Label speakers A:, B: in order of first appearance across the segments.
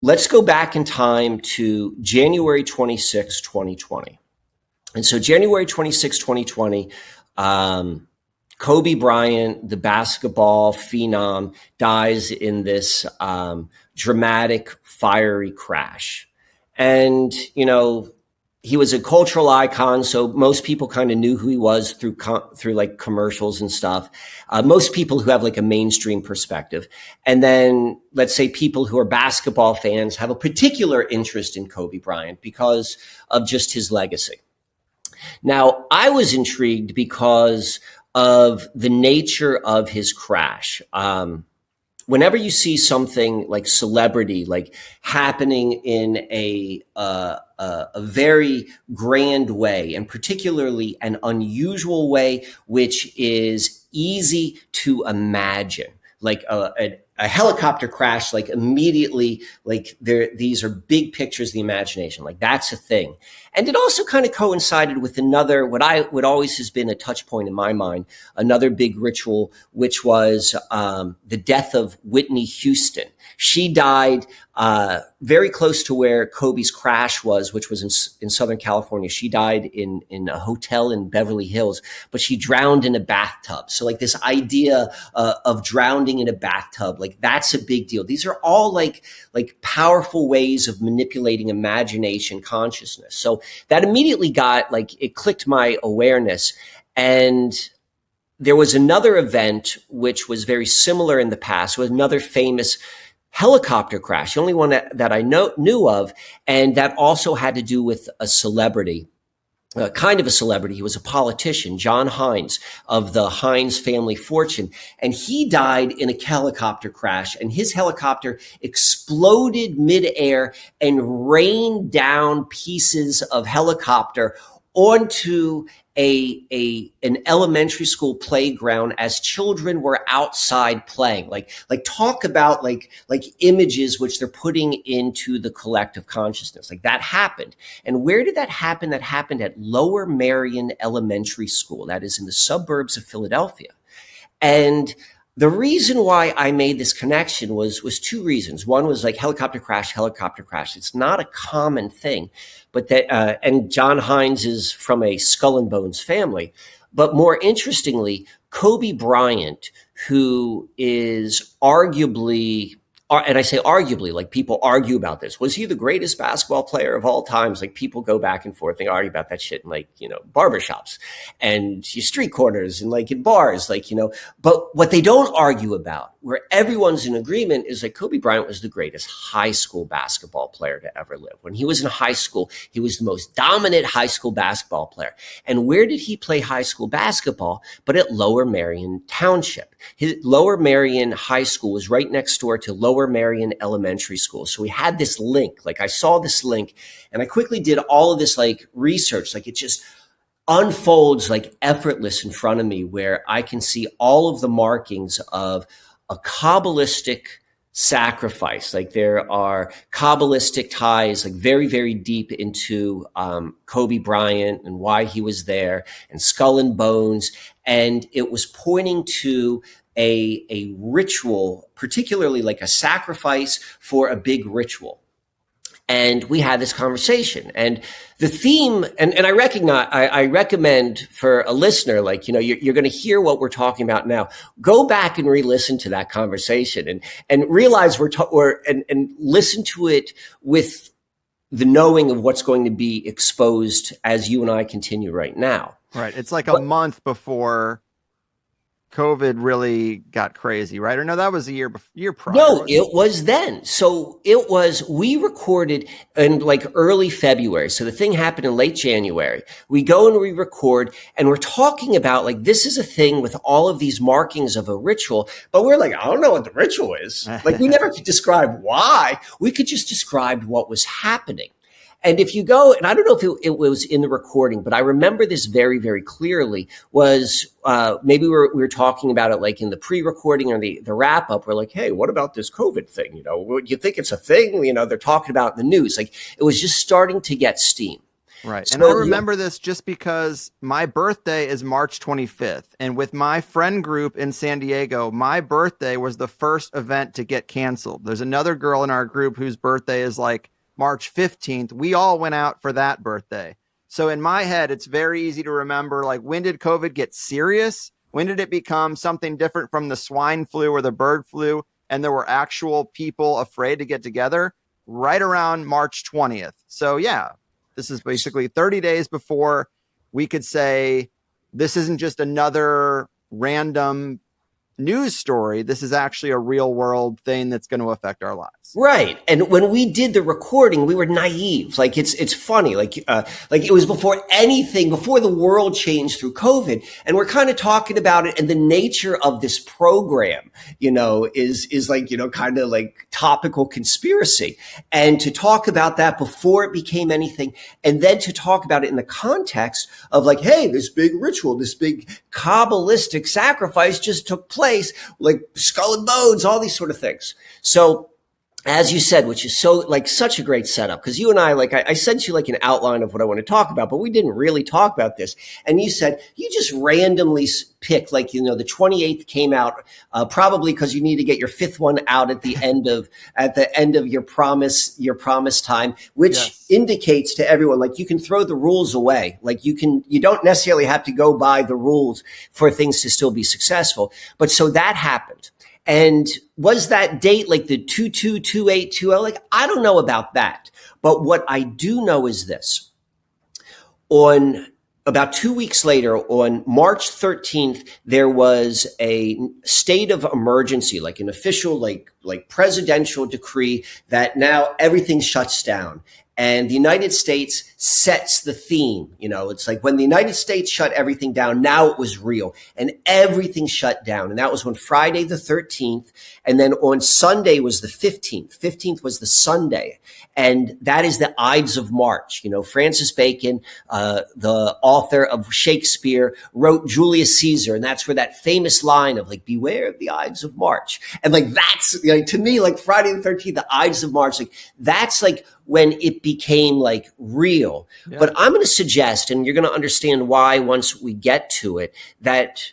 A: let's go back in time to January 26, 2020. And so January 26, 2020, Kobe Bryant, the basketball phenom, dies in this dramatic, fiery crash. And, he was a cultural icon, so most people kind of knew who he was through like commercials and stuff. Most people who have like a mainstream perspective. And then let's say people who are basketball fans have a particular interest in Kobe Bryant because of just his legacy. Now, I was intrigued because of the nature of his crash. Whenever you see something like celebrity, like happening in a very grand way, and particularly an unusual way, which is easy to imagine, like a helicopter crash, like immediately, like these are big pictures of the imagination, like that's a thing. And it also kind of coincided with another, what always has been a touch point in my mind, another big ritual, which was the death of Whitney Houston. She died very close to where Kobe's crash was, which was in Southern California. She died in a hotel in Beverly Hills, but she drowned in a bathtub. So like this idea of drowning in a bathtub, like that's a big deal. These are all like powerful ways of manipulating imagination, consciousness. So that immediately it clicked my awareness. And there was another event which was very similar in the past, with another famous helicopter crash, the only one that I knew of, and that also had to do with a celebrity, kind of a celebrity. He was a politician, John Hines of the Hines family fortune, and he died in a helicopter crash, and his helicopter exploded midair and rained down pieces of helicopter onto an elementary school playground as children were outside playing. Like talk about like images which they're putting into the collective consciousness. Like that happened. And where did that happen? That happened at Lower Merion Elementary School. That is in the suburbs of Philadelphia. And the reason why I made this connection was two reasons. One was like helicopter crash. It's not a common thing, but and John Hines is from a Skull and Bones family. But more interestingly, Kobe Bryant, who is arguably, and I say arguably, like people argue about this, was he the greatest basketball player of all times? Like people go back and forth, they argue about that shit in barbershops and street corners and like in bars, but what they don't argue about, where everyone's in agreement, is that Kobe Bryant was the greatest high school basketball player to ever live. When he was in high school, he was the most dominant high school basketball player. And where did he play high school basketball? But at Lower Merion Township. His Lower Merion High School was right next door to Lower Merion Elementary School. So we had this link, like I saw this link and I quickly did all of this like research, like it just unfolds like effortless in front of me, where I can see all of the markings of a Cabalistic sacrifice. Like there are Cabalistic ties, like very, very deep into Kobe Bryant and why he was there, and Skull and Bones. And it was pointing to a ritual, particularly like a sacrifice for a big ritual. And we had this conversation, and the theme, and I recommend for a listener, like, you're going to hear what we're talking about now. Go back and re-listen to that conversation and realize and listen to it with the knowing of what's going to be exposed as you and I continue right now.
B: Right. It's like a month before COVID really got crazy, right? Or no, that was a year prior.
A: No, it was then. So we recorded in like early February. So the thing happened in late January. We go and we record, and we're talking about like, this is a thing with all of these markings of a ritual, but we're like, I don't know what the ritual is. Like we never could describe why. We could just describe what was happening. And if you go, and I don't know if it was in the recording, but I remember this very, very clearly, was maybe we were talking about it like in the pre-recording or the wrap up. We're like, hey, what about this COVID thing? You think it's a thing? They're talking about it in the news. Like it was just starting to get steam.
B: Right. And I
A: So
B: remember this just because my birthday is March 25th. And with my friend group in San Diego, my birthday was the first event to get canceled. There's another girl in our group whose birthday is like March 15th. We all went out for that birthday. So in my head, it's very easy to remember, like, when did COVID get serious? When did it become something different from the swine flu or the bird flu? And there were actual people afraid to get together right around March 20th. So yeah, this is basically 30 days before we could say this isn't just another random news story. This is actually a real world thing that's going to affect our lives.
A: right. And when we did the recording, we were naive. Like it's funny. Like it was before anything, before the world changed through COVID. And we're kind of talking about it. And the nature of this program, is like, kind of like topical conspiracy. And to talk about that before it became anything, and then to talk about it in the context of like, hey, this big ritual, this big Cabalistic sacrifice just took place, like skull and bones, all these sort of things. So as you said, which is so like such a great setup, because you and I, like I sent you like an outline of what I want to talk about, but we didn't really talk about this. And you said you just randomly picked, like, the 28th came out, probably because you need to get your fifth one out at the end of your promise time, which
B: Yes.
A: indicates to everyone, like, you can throw the rules away. Like you don't necessarily have to go by the rules for things to still be successful. But so that happened. And was that date like the 222820? Like, I don't know about that. But what I do know is this. On about 2 weeks later, on March 13th, there was a state of emergency, like an official, like presidential decree that now everything shuts down. And the United States sets the theme. It's like when the United States shut everything down, now it was real and everything shut down. And that was on Friday the 13th. And then on Sunday was the 15th. 15th was the Sunday. And that is the Ides of March. Francis Bacon, the author of Shakespeare, wrote Julius Caesar. And that's where that famous line of like, beware of the Ides of March. And like, that's to me, like Friday the 13th, the Ides of March, like that's like when it became like real. Yeah. But I'm going to suggest, and you're going to understand why once we get to it, that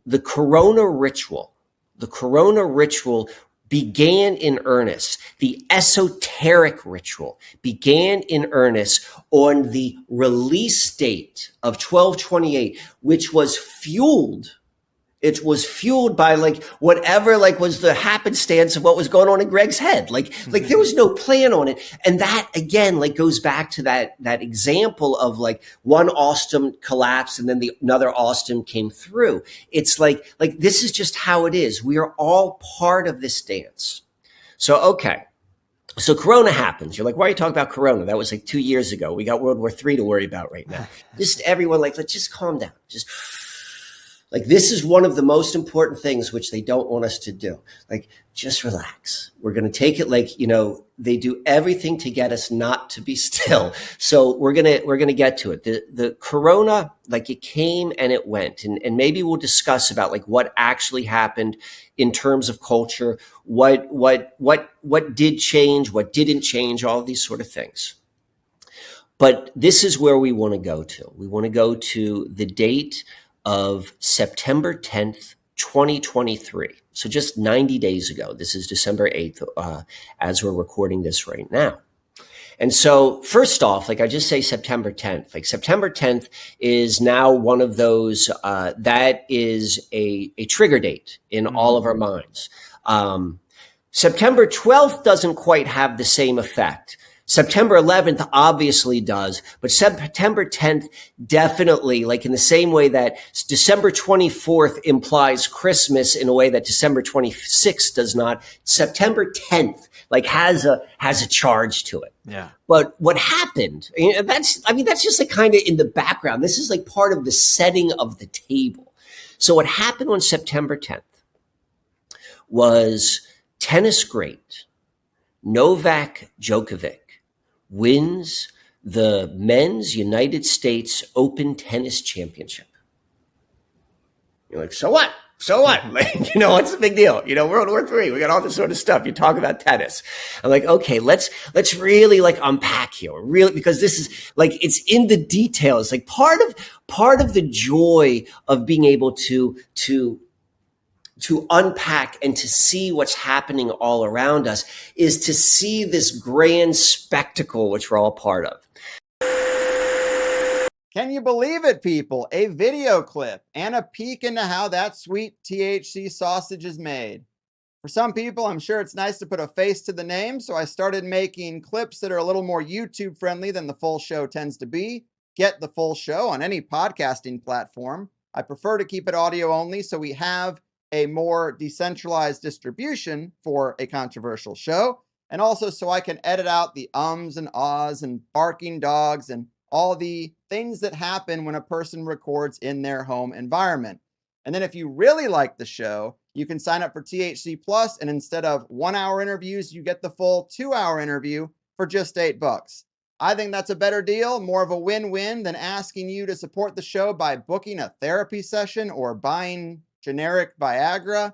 A: the Corona ritual began in earnest. The esoteric ritual began in earnest on the release date of 12/28, which was fueled. It was fueled by like whatever like was the happenstance of what was going on in Greg's head. Like there was no plan on it. And that again, like goes back to that example of like one Austin collapsed and then another Austin came through. It's like this is just how it is. We are all part of this dance. So, okay. So Corona happens. You're like, why are you talking about Corona? That was like 2 years ago. We got World War III to worry about right now. Just everyone like, let's just calm down. Just like, this is one of the most important things which they don't want us to do. Like, just relax. We're going to take it like, they do everything to get us not to be still. So we're going to get to it. The Corona, like it came and it went. And maybe we'll discuss about like what actually happened in terms of culture, what did change, what didn't change, all of these sort of things. But this is where we want to go to. We want to go to the date of September 10th, 2023. So just 90 days ago. This is December 8th, as we're recording this right now. And so first off, like I just say September 10th, like September 10th is now one of those, that is a trigger date in all of our minds. September 12th doesn't quite have the same effect. September 11th obviously does, but September 10th definitely, like in the same way that December 24th implies Christmas in a way that December 26th does not, September 10th like has a charge to it.
B: Yeah.
A: But what happened, that's just like kind of in the background. This is like part of the setting of the table. So what happened on September 10th was tennis great Novak Djokovic wins the Men's United States Open Tennis Championship. You're like, so what? So what? Like, what's the big deal? World War III, we got all this sort of stuff. You talk about tennis. I'm like, okay, let's really like unpack here, really, because this is like, it's in the details. Like part of the joy of being able to unpack and to see what's happening all around us is to see this grand spectacle, which we're all part of.
B: Can you believe it, people? A video clip and a peek into how that sweet THC sausage is made. For some people, I'm sure it's nice to put a face to the name, so I started making clips that are a little more YouTube friendly than the full show tends to be. Get the full show on any podcasting platform. I prefer to keep it audio only, so we have a more decentralized distribution for a controversial show, and also so I can edit out the ums and ahs and barking dogs and all the things that happen when a person records in their home environment. And then if you really like the show, you can sign up for THC Plus, and instead of 1 hour interviews, you get the full 2 hour interview for just $8. I think that's a better deal, more of a win-win than asking you to support the show by booking a therapy session or buying generic Viagra.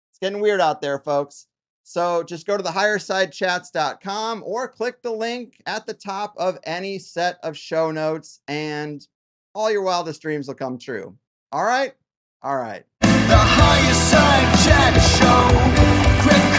B: It's getting weird out there, folks. So just go to the highersidechats.com or click the link at the top of any set of show notes, and all your wildest dreams will come true. All right? All right.
C: The Higherside Chat Show.